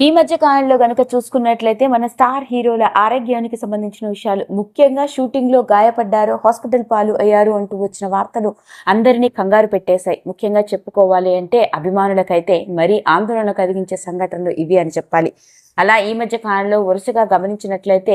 ఈ మధ్య కాలంలో గనుక చూసుకున్నట్లయితే మన స్టార్ హీరోల ఆరోగ్యానికి సంబంధించిన విషయాలు, ముఖ్యంగా షూటింగ్ లో గాయపడ్డారు, హాస్పిటల్ పాలు అయ్యారు అంటూ వచ్చిన వార్తలు అందరినీ కంగారు పెట్టేశాయి. ముఖ్యంగా చెప్పుకోవాలి అంటే అభిమానులకైతే మరీ ఆందోళన కలిగించే సంఘటనలు ఇవి అని చెప్పాలి. అలా ఈ మధ్య కాలంలో వరుసగా గమనించినట్లయితే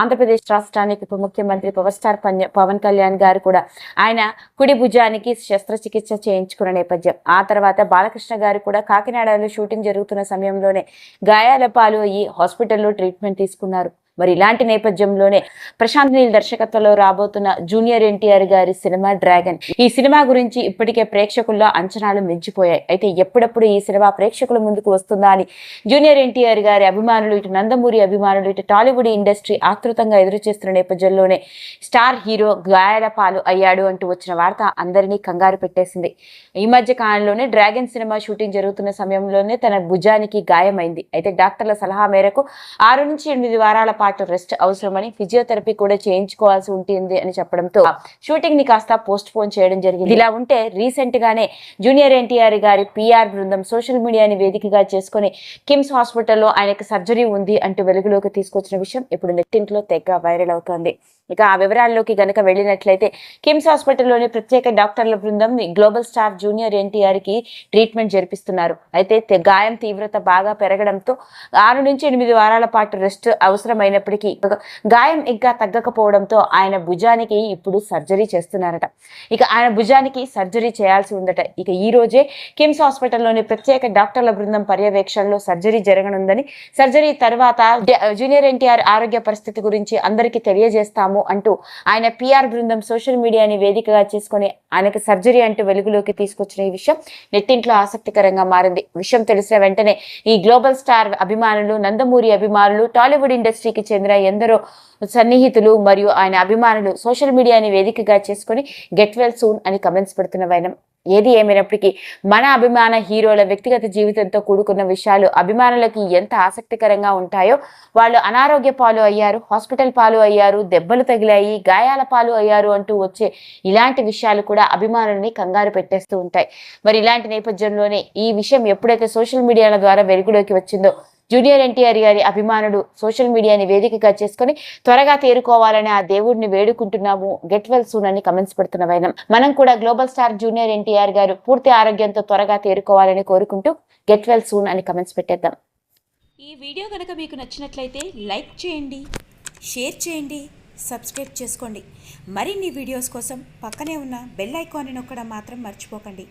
ఆంధ్రప్రదేశ్ రాష్ట్రానికి ఉప ముఖ్యమంత్రి పవర్ స్టార్ పవన్ కళ్యాణ్ గారు కూడా ఆయన కుడి భుజానికి శస్త్రచికిత్స చేయించుకున్న నేపథ్యం. ఆ తర్వాత బాలకృష్ణ గారు కూడా కాకినాడలో షూటింగ్ జరుగుతున్న సమయంలోనే గాయాల పాలు అయ్యి హాస్పిటల్లో ట్రీట్మెంట్ తీసుకున్నారు. మరి ఇలాంటి నేపథ్యంలోనే ప్రశాంత్ నీల్ దర్శకత్వంలో రాబోతున్న జూనియర్ ఎన్టీఆర్ గారి సినిమా డ్రాగన్. ఈ సినిమా గురించి ఇప్పటికే ప్రేక్షకుల్లో అంచనాలు మించిపోయాయి. అయితే ఎప్పుడప్పుడు ఈ సినిమా ప్రేక్షకుల ముందుకు వస్తుందా అని జూనియర్ ఎన్టీఆర్ గారి అభిమానులు, ఇటు నందమూరి అభిమానులు, ఇటు టాలీవుడ్ ఇండస్ట్రీ ఆతృతంగా ఎదురు చేస్తున్న నేపథ్యంలోనే స్టార్ హీరో గాయాల పాలు అయ్యాడు అంటూ వచ్చిన వార్త అందరినీ కంగారు పెట్టేసింది. ఈ మధ్య కాలంలోనే డ్రాగన్ సినిమా షూటింగ్ జరుగుతున్న సమయంలోనే తన భుజానికి గాయమైంది. అయితే డాక్టర్ల సలహా మేరకు 6 నుంచి 8 వారాల పాటు రెస్ట్ అవసరమని, ఫిజియోథెరపీ కూడా చేయించుకోవాల్సి ఉంటుంది అని చెప్పడంతో షూటింగ్ ని కాస్త పోస్ట్ పోన్ చేయడం జరిగింది. ఇలా ఉంటే రీసెంట్ గానే జూనియర్ ఎన్టీఆర్ గారి పిఆర్ బృందం సోషల్ మీడియాని వేదికగా చేసుకుని కిమ్స్ హాస్పిటల్లో ఆయనకు సర్జరీ ఉంది అంటూ వెలుగులోకి తీసుకొచ్చిన విషయం ఇప్పుడు నెట్టింట్లో తెగ వైరల్ అవుతోంది. ఇక ఆ వివరాల్లోకి గనక వెళ్ళినట్లయితే కిమ్స్ హాస్పిటల్లోని ప్రత్యేక డాక్టర్ల బృందం గ్లోబల్ స్టార్ జూనియర్ ఎన్టీఆర్ కి ట్రీట్మెంట్ జరిపిస్తున్నారు. అయితే గాయం తీవ్రత బాగా పెరగడంతో 6 నుంచి 8 వారాల పాటు రెస్ట్ అవసరమైనప్పటికీ గాయం ఇంకా తగ్గకపోవడంతో ఆయన భుజానికి ఇప్పుడు సర్జరీ చేస్తున్నారట. ఇక ఆయన భుజానికి సర్జరీ చేయాల్సి ఉందట. ఇక ఈ రోజే కిమ్స్ హాస్పిటల్లోని ప్రత్యేక డాక్టర్ల బృందం పర్యవేక్షణలో సర్జరీ జరగనుందని, సర్జరీ తర్వాత జూనియర్ ఎన్టీఆర్ ఆరోగ్య పరిస్థితి గురించి అందరికీ తెలియజేస్తాము అంటూ ఆయన పిఆర్ బృందం సోషల్ మీడియాని వేదికగా చేసుకుని ఆయనకు సర్జరీ అంటూ వెలుగులోకి తీసుకొచ్చిన ఈ విషయం నెట్టింట్లో ఆసక్తికరంగా మారింది. విషయం తెలిసిన వెంటనే ఈ గ్లోబల్ స్టార్ అభిమానులు, నందమూరి అభిమానులు, టాలీవుడ్ ఇండస్ట్రీకి చెందిన ఎందరో సన్నిహితులు మరియు ఆయన అభిమానులు సోషల్ మీడియాని వేదికగా చేసుకుని గెట్ వెల్ సూన్ అని కమెంట్స్ పెడుతున్న వైనం. ఏది ఏమైనప్పటికీ మన అభిమాన హీరోల వ్యక్తిగత జీవితంతో కూడుకున్న విషయాలు అభిమానులకి ఎంత ఆసక్తికరంగా ఉంటాయో, వాళ్ళు అనారోగ్య పాలు అయ్యారు, హాస్పిటల్ పాలు అయ్యారు, దెబ్బలు తగిలాయి, గాయాల పాలు అయ్యారు అంటూ వచ్చే ఇలాంటి విషయాలు కూడా అభిమానుల్ని కంగారు పెట్టేస్తూ ఉంటాయి. మరి ఇలాంటి నేపథ్యంలోనే ఈ విషయం ఎప్పుడైతే సోషల్ మీడియాల ద్వారా వెలుగులోకి వచ్చిందో, జూనియర్ ఎన్టీఆర్ గారి అభిమానులు సోషల్ మీడియాని వేదికగా చేసుకుని త్వరగా తేరుకోవాలని ఆ దేవుడిని వేడుకుంటున్నాము, గెట్ వెల్ సూన్ అని కమెంట్స్ పెడుతున్న వైనం. మనం కూడా గ్లోబల్ స్టార్ జూనియర్ ఎన్టీఆర్ గారు పూర్తి ఆరోగ్యంతో త్వరగా తేరుకోవాలని కోరుకుంటూ గెట్ వెల్ సూన్ అని కమెంట్స్ పెట్టేద్దాం. ఈ వీడియో కనుక మీకు నచ్చినట్లయితే లైక్ చేయండి, షేర్ చేయండి, సబ్స్క్రైబ్ చేసుకోండి. మరిన్ని వీడియోస్ కోసం పక్కనే ఉన్న బెల్ ఐకాన్ని నొక్కడం మాత్రం మర్చిపోకండి.